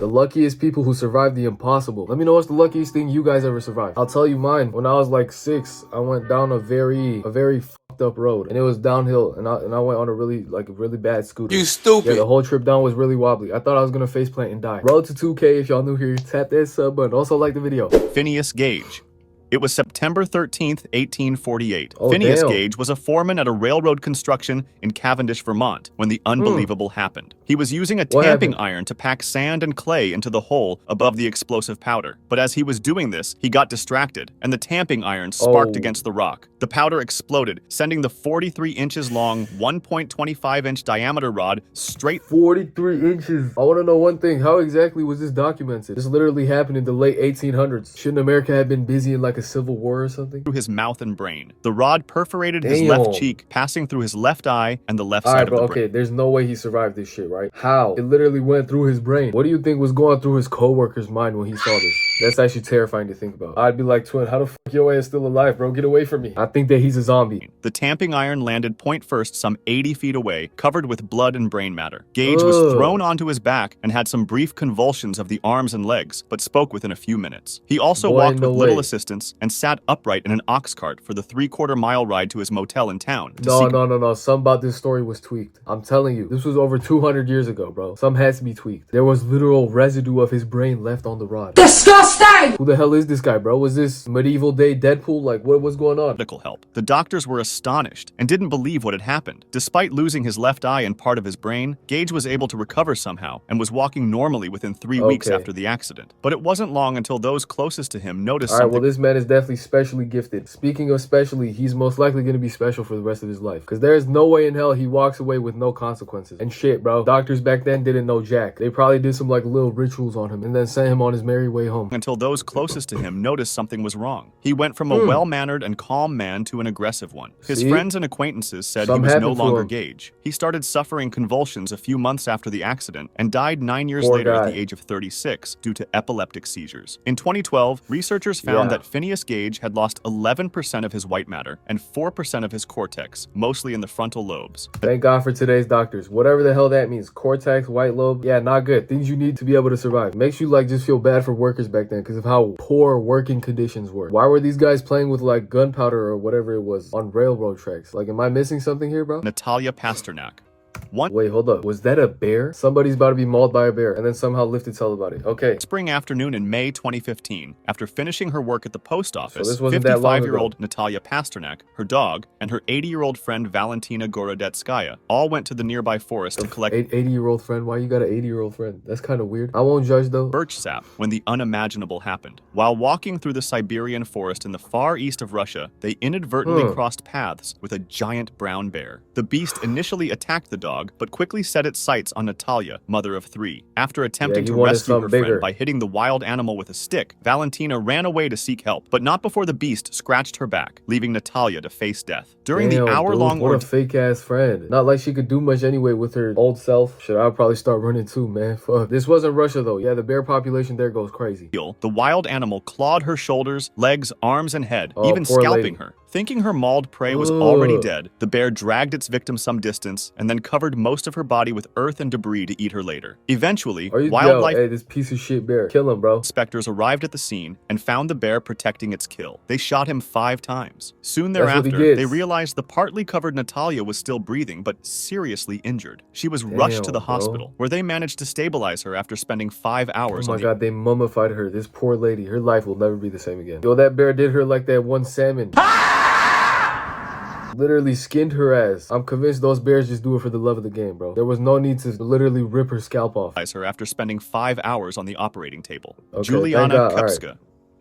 The luckiest people who survived the impossible. Let me know what's the luckiest thing you guys ever survived. I'll tell you mine. When I was like 6, I went down a very fucked up road, and it was downhill, and I went on a really bad scooter. You stupid. Yeah, the whole trip down was really wobbly. I thought I was gonna faceplant and die. Road to 2K if y'all new here. Tap that sub button. Also like the video. Phineas Gage. It was September 13th, 1848. Oh, Phineas damn. Gage was a foreman at a railroad construction in Cavendish, Vermont, when the unbelievable happened. He was using a tamping iron to pack sand and clay into the hole above the explosive powder. But as he was doing this, he got distracted, and the tamping iron sparked against the rock. The powder exploded, sending the 43 inches long, 1.25-inch diameter rod straight 43 inches. I want to know one thing. How exactly was this documented? This literally happened in the late 1800s. Shouldn't America have been busy in like a civil war or something? through his mouth and brain. The rod perforated his left cheek, passing through his left eye and the left side of the brain. Okay, there's no way he survived this shit, right? How? It literally went through his brain. What do you think was going through his co-worker's mind when he saw this? That's actually terrifying to think about. I'd be like, Twin, how the fuck your ass still alive, bro? Get away from me. I think that he's a zombie. The tamping iron landed point first some 80 feet away, covered with blood and brain matter. Gage was thrown onto his back and had some brief convulsions of the arms and legs, but spoke within a few minutes. He also walked with little assistance and sat upright in an ox cart for the 3/4-mile ride to his motel in town. No. Something about this story was tweaked. I'm telling you, this was over 200 years ago, bro. Some has to be tweaked. There was literal residue of his brain left on the rod. Disgusting! Who the hell is this guy, bro? Was this medieval day Deadpool? Like, what's going on? Medical help. The doctors were astonished and didn't believe what had happened. Despite losing his left eye and part of his brain, Gage was able to recover somehow and was walking normally within 3 weeks after the accident. But it wasn't long until those closest to him noticed something. Well, this man is definitely specially gifted. Speaking of specially, he's most likely going to be special for the rest of his life. Because there's no way in hell he walks away with no consequences. And shit, bro. Doctors back then didn't know jack. They probably did some like little rituals on him and then sent him on his merry way home. Until those closest to him noticed something was wrong. He went from a well-mannered and calm man to an aggressive one. His friends and acquaintances said he was no longer Gage. He started suffering convulsions a few months after the accident and died 9 years later at the age of 36 due to epileptic seizures. In 2012, researchers found that Phineas Gage had lost 11% of his white matter and 4% of his cortex, mostly in the frontal lobes. Thank God for today's doctors. Whatever the hell that means. Cortex, white lobe. Yeah, not good. Things you need to be able to survive. Makes you like just feel bad for workers back then because of how poor working conditions were. Why were these guys playing with like gunpowder or whatever it was on railroad tracks? Like, am I missing something here, bro? Natalya Pasternak. Wait, hold up. Was that a bear? Somebody's about to be mauled by a bear and then somehow lived to tell about it. Okay. Spring afternoon in May 2015, after finishing her work at the post office, so 55-year-old Natalya Pasternak, her dog, and her 80-year-old friend Valentina Gorodetskaya all went to the nearby forest to collect 80-year-old friend? Why you got an 80-year-old friend? That's kind of weird. I won't judge though. Birch sap when the unimaginable happened. While walking through the Siberian forest in the far east of Russia, they inadvertently crossed paths with a giant brown bear. The beast initially attacked the dog, but quickly set its sights on Natalya, mother of 3. After attempting to rescue her friend by hitting the wild animal with a stick, Valentina ran away to seek help, but not before the beast scratched her back, leaving Natalya to face death. During the hour-long what a fake-ass friend. Not like she could do much anyway with her old self. Shit, I'll probably start running too, man. Fuck. This wasn't Russia though. Yeah, the bear population there goes crazy. The wild animal clawed her shoulders, legs, arms, and head, even scalping her. Thinking her mauled prey was already dead, the bear dragged its victim some distance and then covered most of her body with earth and debris to eat her later. Eventually, wildlife this piece of shit bear. Kill him, bro. Inspectors arrived at the scene and found the bear protecting its kill. They shot him 5 times. Soon thereafter, they realized the partly covered Natalya was still breathing but seriously injured. She was rushed to the hospital, where they managed to stabilize her after spending 5 hours. Oh my god, they mummified her. This poor lady. Her life will never be the same again. Yo, that bear did her like that one salmon. Literally skinned her ass. I'm convinced those bears just do it for the love of the game, bro. There was no need to literally rip her scalp off. Her after spending 5 hours on the operating table. Juliana Koepcke.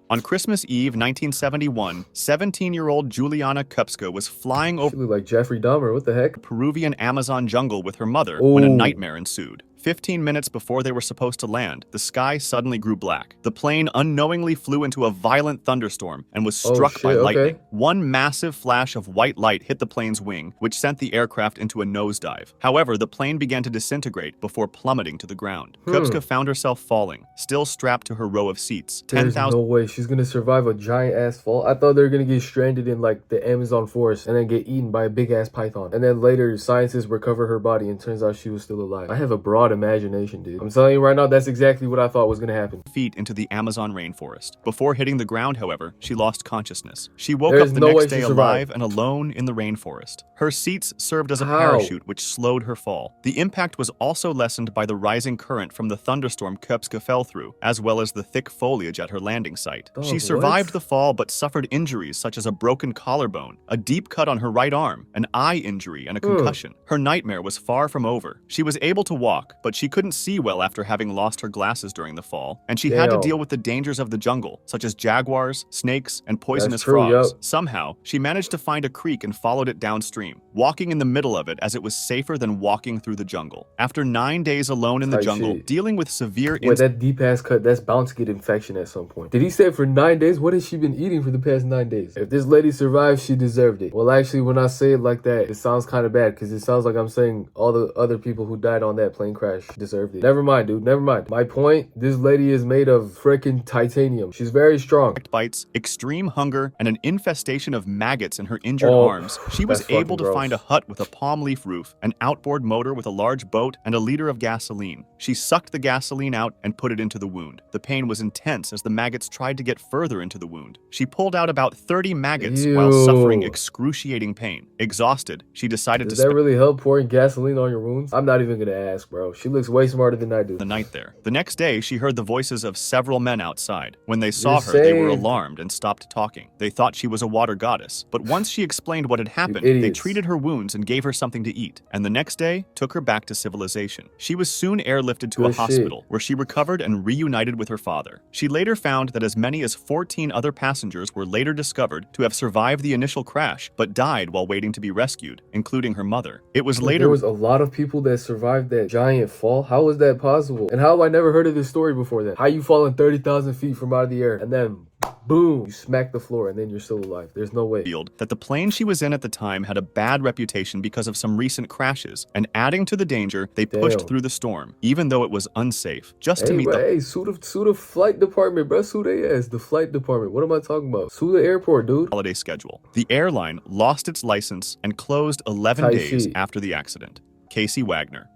On Christmas Eve 1971, 17-year-old Juliana Koepcke was flying over like Jeffrey Dahmer. What the heck? Peruvian Amazon jungle with her mother when a nightmare ensued. 15 minutes before they were supposed to land, the sky suddenly grew black. The plane unknowingly flew into a violent thunderstorm and was struck by lightning. One massive flash of white light hit the plane's wing, which sent the aircraft into a nosedive. However, the plane began to disintegrate before plummeting to the ground. Koepcke found herself falling, still strapped to her row of seats. There's no way she's gonna survive a giant-ass fall. I thought they were gonna get stranded in like the Amazon forest and then get eaten by a big-ass python. And then later, scientists recovered her body and turns out she was still alive. I have a broad imagination, dude. I'm telling you right now, that's exactly what I thought was gonna happen. Feet into the Amazon rainforest. Before hitting the ground, however, she lost consciousness. She woke There's up the no way next she day survived. alive and alone in the rainforest. Her seats served as a How? parachute which slowed her fall. The impact was also lessened by the rising current from the thunderstorm Koepcke fell through, as well as the thick foliage at her landing site. Dog, She survived what? the fall but suffered injuries such as a broken collarbone, a deep cut on her right arm, an eye injury, and a concussion. Her nightmare was far from over. She was able to walk, but she couldn't see well after having lost her glasses during the fall, and she had to Damn. deal with the dangers of the jungle, such as jaguars, snakes, and poisonous true, frogs. yup. Somehow, she managed to find a creek and followed it downstream, walking in the middle of it as it was safer than walking through the jungle. After 9 days alone in the Tight jungle, shit. dealing with severe Wait, that deep ass cut, that's bound to get infection at some point. Did he say for 9 days? What has she been eating for the past 9 days? If this lady survived, she deserved it. Well, actually, when I say it like that, it sounds kind of bad because it sounds like I'm saying all the other people who died on that plane crash deserved it. Never mind, dude. Never mind. My point, this lady is made of freaking titanium. She's very strong. bites, extreme hunger, and an infestation of maggots in her injured Oh, arms, she was that's fucking able to gross. find a hut with a palm leaf roof, an outboard motor with a large boat, and a liter of gasoline. She sucked the gasoline out and put it into the wound. The pain was intense as the maggots tried to get further into the wound. She pulled out about 30 maggots while Ew. suffering excruciating pain. Exhausted, she decided Does to that spend really help pouring gasoline on your wounds? I'm not even gonna ask, bro. She looks way smarter than I do. the night there. The next day, she heard the voices of several men outside. When they saw You're her, they were saved. alarmed and stopped talking. They thought she was a water goddess, but once she explained what had happened, they idiots. treated her wounds and gave her something to eat, and the next day, took her back to civilization. She was soon airlifted to a Good shit. hospital, where she recovered and reunited with her father. She later found that as many as 14 other passengers were later discovered to have survived the initial crash, but died while waiting to be rescued, including her mother. It was But later there was a lot of people that survived that giant fall. How was that possible? And how have I never heard of this story before then? How you falling 30,000 feet from out of the air and then boom, you smack the floor and then you're still alive. There's no way. revealed that the plane she was in at the time had a bad reputation because of some recent crashes, and adding to the danger, they pushed Damn. through the storm, even though it was unsafe, just to Hey, meet bro, the hey, sue the flight department, bro. Sue they ass. The flight department. What am I talking about? Sue the airport, dude. holiday schedule. The airline lost its license and closed 11 Tight days shit. after the accident. Casey Wagner.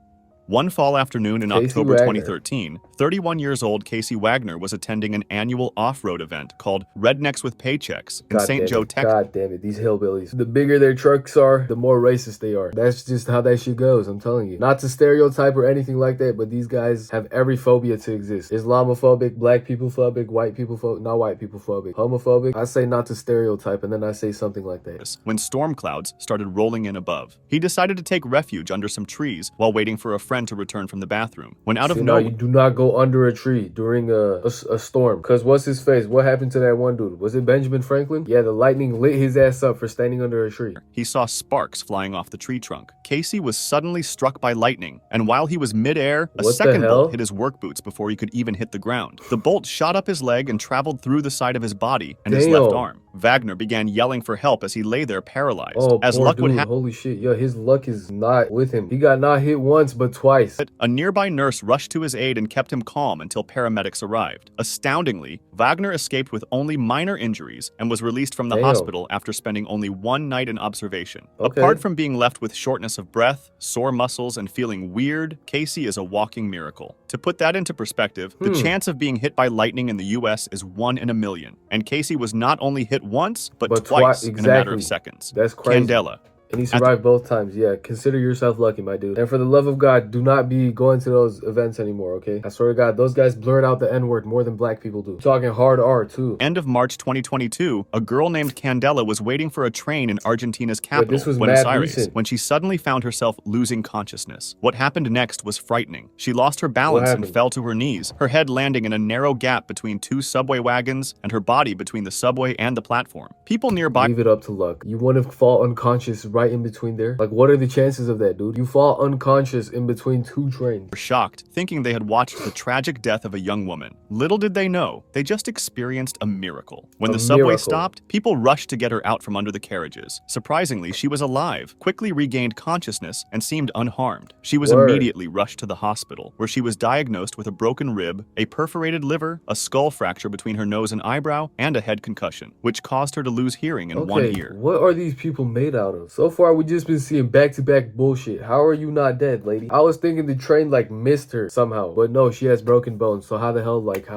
One fall afternoon in Casey October Wagner. 2013, 31 years old Casey Wagner was attending an annual off-road event called Rednecks with Paychecks in God St. damn Joe, it. Texas. God damn it, these hillbillies. The bigger their trucks are, the more racist they are. That's just how that shit goes, I'm telling you. Not to stereotype or anything like that, but these guys have every phobia to exist. Islamophobic, black people phobic, white people phobic, not white people phobic, homophobic. I say not to stereotype, and then I say something like that. When storm clouds started rolling in above. He decided to take refuge under some trees while waiting for a friend to return from the bathroom. When out of See, no, nowhere, you do not go under a tree during a storm. Cause what's his face? What happened to that one dude? Was it Benjamin Franklin? Yeah, the lightning lit his ass up for standing under a tree. he saw sparks flying off the tree trunk. Casey was suddenly struck by lightning, and while he was midair, a What the second hell? bolt hit his work boots before he could even hit the ground. The bolt shot up his leg and traveled through the side of his body and his left Damn. arm. Wagner began yelling for help as he lay there paralyzed. Oh, As poor luck dude. would have Holy shit. Yo, his luck is not with him. He got not hit once, but twice. it, a nearby nurse rushed to his aid and kept him calm until paramedics arrived. Astoundingly, Wagner escaped with only minor injuries and was released from the Damn. hospital after spending only one night in observation. Okay. Apart from being left with shortness of breath, sore muscles, and feeling weird, Casey is a walking miracle. To put that into perspective, the chance of being hit by lightning in the US is 1 in a million. And Casey was not only hit once, but twice in a matter of exactly. seconds. That's crazy. Candela. And he survived both times. Yeah, consider yourself lucky, my dude. And for the love of God, do not be going to those events anymore, okay? I swear to God, those guys blurt out the N-word more than black people do. Talking hard R, too. End of March 2022, a girl named Candela was waiting for a train in Argentina's capital, this was Buenos mad Aires, recent. when she suddenly found herself losing consciousness. What happened next was frightening. She lost her balance and happened? fell to her knees, her head landing in a narrow gap between two subway wagons and her body between the subway and the platform. People nearby Leave it up to luck. You want to fall unconscious right in between there? Like, what are the chances of that, dude? You fall unconscious in between two trains. were shocked, thinking they had watched the tragic death of a young woman. Little did they know, they just experienced a miracle. When A the subway miracle. stopped, people rushed to get her out from under the carriages. Surprisingly, she was alive, quickly regained consciousness, and seemed unharmed. She was Word. immediately rushed to the hospital, where she was diagnosed with a broken rib, a perforated liver, a skull fracture between her nose and eyebrow, and a head concussion, which caused her to lose hearing in one Okay, ear. what are these people made out of? So So far, we just been seeing back-to-back bullshit. How are you not dead, lady? I was thinking the train, like, missed her somehow. But no, she has broken bones. So how the hell, like,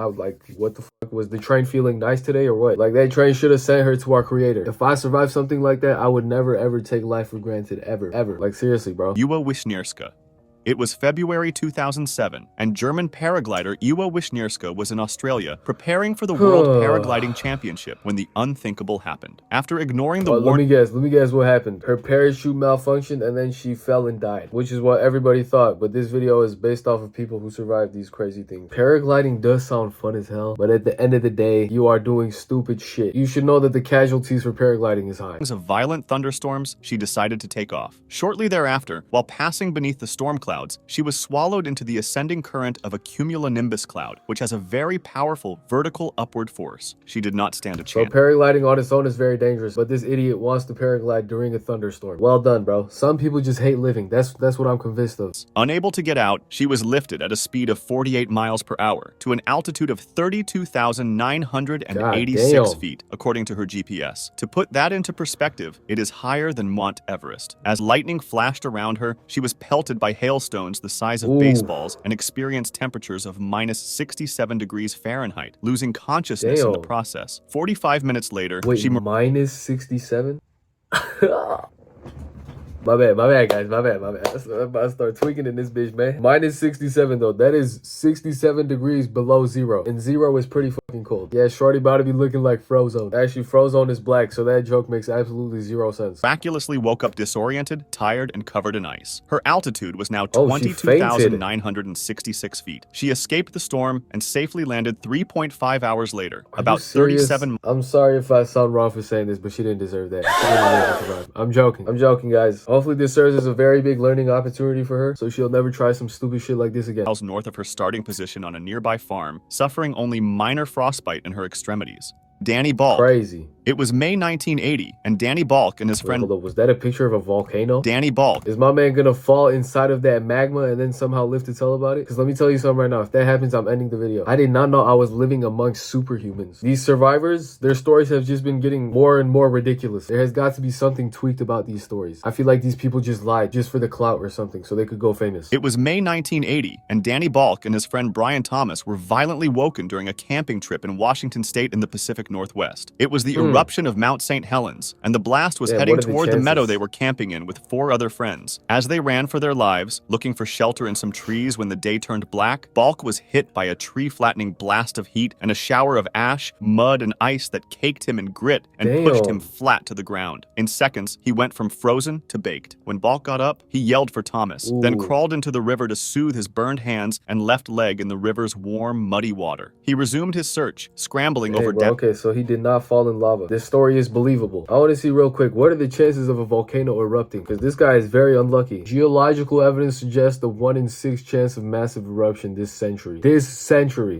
what the fuck? Was the train feeling nice today or what? Like, that train should have sent her to our creator. If I survived something like that, I would never, ever take life for granted. Ever, ever. Like, seriously, bro. Ewa Wiśniewska. It was February 2007, and German paraglider Ewa Wiśniewska was in Australia preparing for the World Paragliding Championship when the unthinkable happened. After ignoring the warning... Let me guess what happened. Her parachute malfunctioned and then she fell and died, which is what everybody thought, but this video is based off of people who survived these crazy things. Paragliding does sound fun as hell, but at the end of the day, you are doing stupid shit. You should know that the casualties for paragliding is high. Of violent thunderstorms, she decided to take off. Shortly thereafter, while passing beneath the storm clouds, she was swallowed into the ascending current of a cumulonimbus cloud, which has a very powerful vertical upward force. She did not stand a chance. So paragliding on its own is very dangerous, but this idiot wants to paraglide during a thunderstorm. Well done, bro. Some people just hate living. That's what I'm convinced of. Unable to get out, she was lifted at a speed of 48 miles per hour to an altitude of 32,986 feet, according to her GPS. To put that into perspective, it is higher than Mount Everest. As lightning flashed around her, she was pelted by hailstones the size of baseballs and experienced temperatures of minus 67 degrees Fahrenheit, losing consciousness in the process. 45 minutes later, she minus 67? My bad, guys. My bad. I'm about to start tweaking in this bitch, man. Minus 67, though. That is 67 degrees below zero. And zero is pretty fucking cold. Yeah, shorty about to be looking like Frozone. Actually, Frozone is black, so that joke makes absolutely zero sense. Miraculously woke up disoriented, tired, and covered in ice. Her altitude was now 22,966 feet. She escaped the storm and safely landed 3.5 hours later. About 37... I'm sorry if I sound wrong for saying this, but she didn't deserve that. She didn't deserve to survive. I'm joking, guys. Hopefully this serves as a very big learning opportunity for her, so she'll never try some stupid shit like this again. Miles north of her starting position on a nearby farm, suffering only minor frostbite in her extremities. Danny Balch. Crazy. It was May 1980, and Danny Balch and his friend... Hold up, was that a picture of a volcano? Danny Balch. Is my man gonna fall inside of that magma and then somehow live to tell about it? Because let me tell you something right now. If that happens, I'm ending the video. I did not know I was living amongst superhumans. These survivors, their stories have just been getting more and more ridiculous. There has got to be something tweaked about these stories. I feel like these people just lied just for the clout or something so they could go famous. It was May 1980, and Danny Balch and his friend Brian Thomas were violently woken during a camping trip in Washington State in the Pacific Northwest. It was the eruption of Mount St. Helens, and the blast was heading toward the meadow they were camping in with 4 other friends. As they ran for their lives, looking for shelter in some trees when the day turned black, Balch was hit by a tree-flattening blast of heat and a shower of ash, mud, and ice that caked him in grit and pushed him flat to the ground. In seconds, he went from frozen to baked. When Balch got up, he yelled for Thomas, then crawled into the river to soothe his burned hands and left leg in the river's warm, muddy water. He resumed his search, scrambling over... Okay, so he did not fall in lava. This story is believable. I want to see real quick, what are the chances of a volcano erupting? Because this guy is very unlucky. Geological evidence suggests the 1 in 6 chance of massive eruption this century.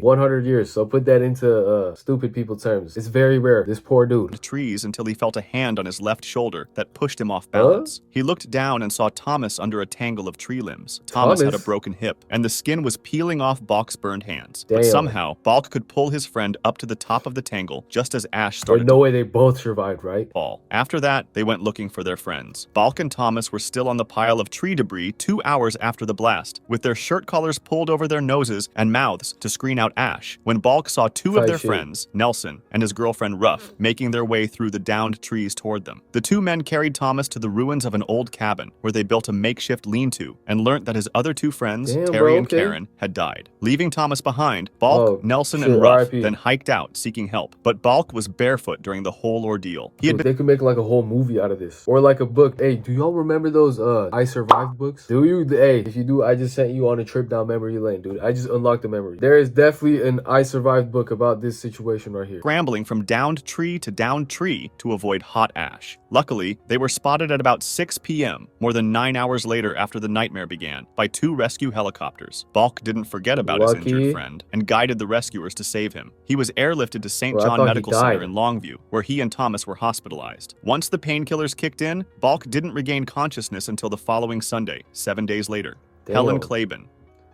100 years. So put that into stupid people terms. It's very rare. This poor dude. Trees until he felt a hand on his left shoulder that pushed him off balance. He looked down and saw Thomas under a tangle of tree limbs. Thomas had a broken hip, and the skin was peeling off Balch's burned hands. But somehow, Balch could pull his friend up to the top of the tangle just as ash started no way they both survived, right? Fall. After that, they went looking for their friends. Balch and Thomas were still on the pile of tree debris 2 hours after the blast, with their shirt collars pulled over their noses and mouths to screen out ash, when Balch saw 2 of their friends, Nelson and his girlfriend Ruff, making their way through the downed trees toward them. The 2 men carried Thomas to the ruins of an old cabin, where they built a makeshift lean-to, and learnt that his other 2 friends, Terry and Karen, had died. Leaving Thomas behind, Balch, Nelson, and Ruff then hiked out, seeking help. But Balch was barefoot during the whole ordeal. They could make like a whole movie out of this, or like a book. Hey, do y'all remember those I Survived books? Do you? Hey, if you do, I just sent you on a trip down memory lane, dude. I just unlocked the memory. There is definitely an I Survived book about this situation right here. Scrambling from downed tree to avoid hot ash. Luckily, they were spotted at about 6 p.m., more than 9 hours later after the nightmare began, by 2 rescue helicopters. Balch didn't forget about his injured friend and guided the rescuers to save him. He was airlifted to St. John Medical Center in Longview, where he and Thomas were hospitalized. Once the painkillers kicked in, Balch didn't regain consciousness until the following Sunday, 7 days later. Helen Klaben.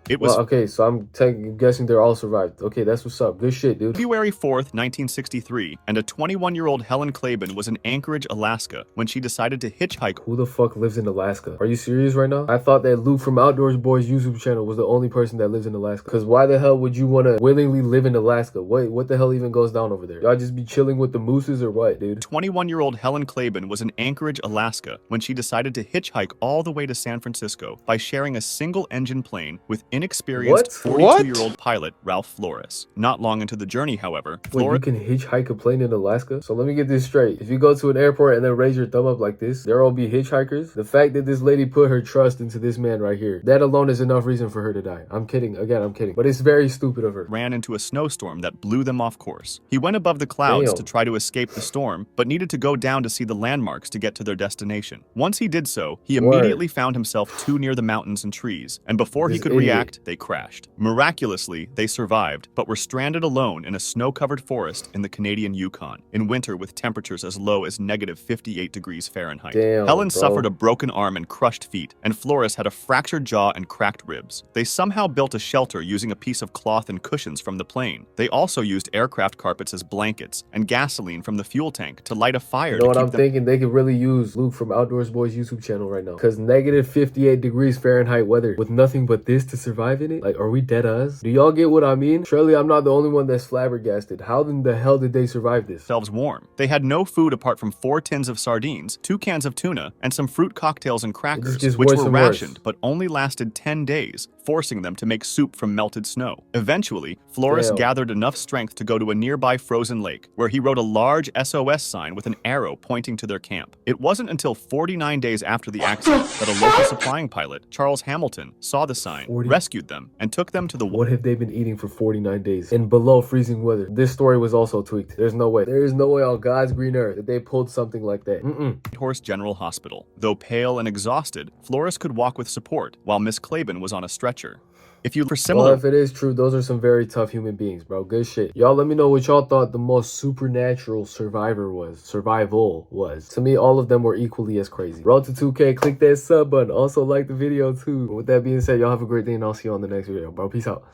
It was Well, okay, so I'm guessing they're all survived. Okay, that's what's up. Good shit, dude. February 4th, 1963, and a 21-year-old Helen Klaben was in Anchorage, Alaska, when she decided to hitchhike. Who the fuck lives in Alaska? Are you serious right now? I thought that Luke from Outdoors Boys YouTube channel was the only person that lives in Alaska. Because why the hell would you want to willingly live in Alaska? What the hell even goes down over there? Y'all just be chilling with the mooses or what, dude? 21-year-old Helen Klaben was in Anchorage, Alaska, when she decided to hitchhike all the way to San Francisco by sharing a single-engine plane with inexperienced 42-year-old pilot Ralph Flores. Not long into the journey, however, Wait, you can hitchhike a plane in Alaska? So let me get this straight. If you go to an airport and then raise your thumb up like this, there will be hitchhikers. The fact that this lady put her trust into this man right here, that alone is enough reason for her to die. I'm kidding. Again, I'm kidding. But it's very stupid of her. Ran into a snowstorm that blew them off course. He went above the clouds to try to escape the storm, but needed to go down to see the landmarks to get to their destination. Once he did so, he immediately found himself too near the mountains and trees, and before he could react, they crashed. Miraculously, they survived, but were stranded alone in a snow-covered forest in the Canadian Yukon, in winter with temperatures as low as negative 58 degrees Fahrenheit. Damn, Helen bro. suffered a broken arm and crushed feet, and Flores had a fractured jaw and cracked ribs. They somehow built a shelter using a piece of cloth and cushions from the plane. They also used aircraft carpets as blankets and gasoline from the fuel tank to light a fire. You know what I'm thinking? They could really use Luke from Outdoors Boys YouTube channel right now. Because negative 58 degrees Fahrenheit weather with nothing but this to survive in it? Like, are we dead us? Do y'all get what I mean? Surely I'm not the only one that's flabbergasted. How in the hell did they survive this? Themselves warm. They had no food apart from 4 tins of sardines, 2 cans of tuna, and some fruit cocktails and crackers, which were rationed but only lasted 10 days, forcing them to make soup from melted snow. Eventually, Flores gathered enough strength to go to a nearby frozen lake, where he wrote a large SOS sign with an arrow pointing to their camp. It wasn't until 49 days after the accident that a local supplying pilot, Charles Hamilton, saw the sign, rescued them, and took them to the... What have they been eating for 49 days in below freezing weather? This story was also tweaked. There's no way. There is no way on God's green earth that they pulled something like that. Horse General Hospital. Though pale and exhausted, Flores could walk with support, while Miss Klaben was on a stretcher. If you Well, if it is true, those are some very tough human beings, bro. Good shit. Y'all let me know what y'all thought the most supernatural survival was. To me, all of them were equally as crazy. Road to 2K, click that sub button. Also like the video too. With that being said, y'all have a great day and I'll see you on the next video, bro. Peace out.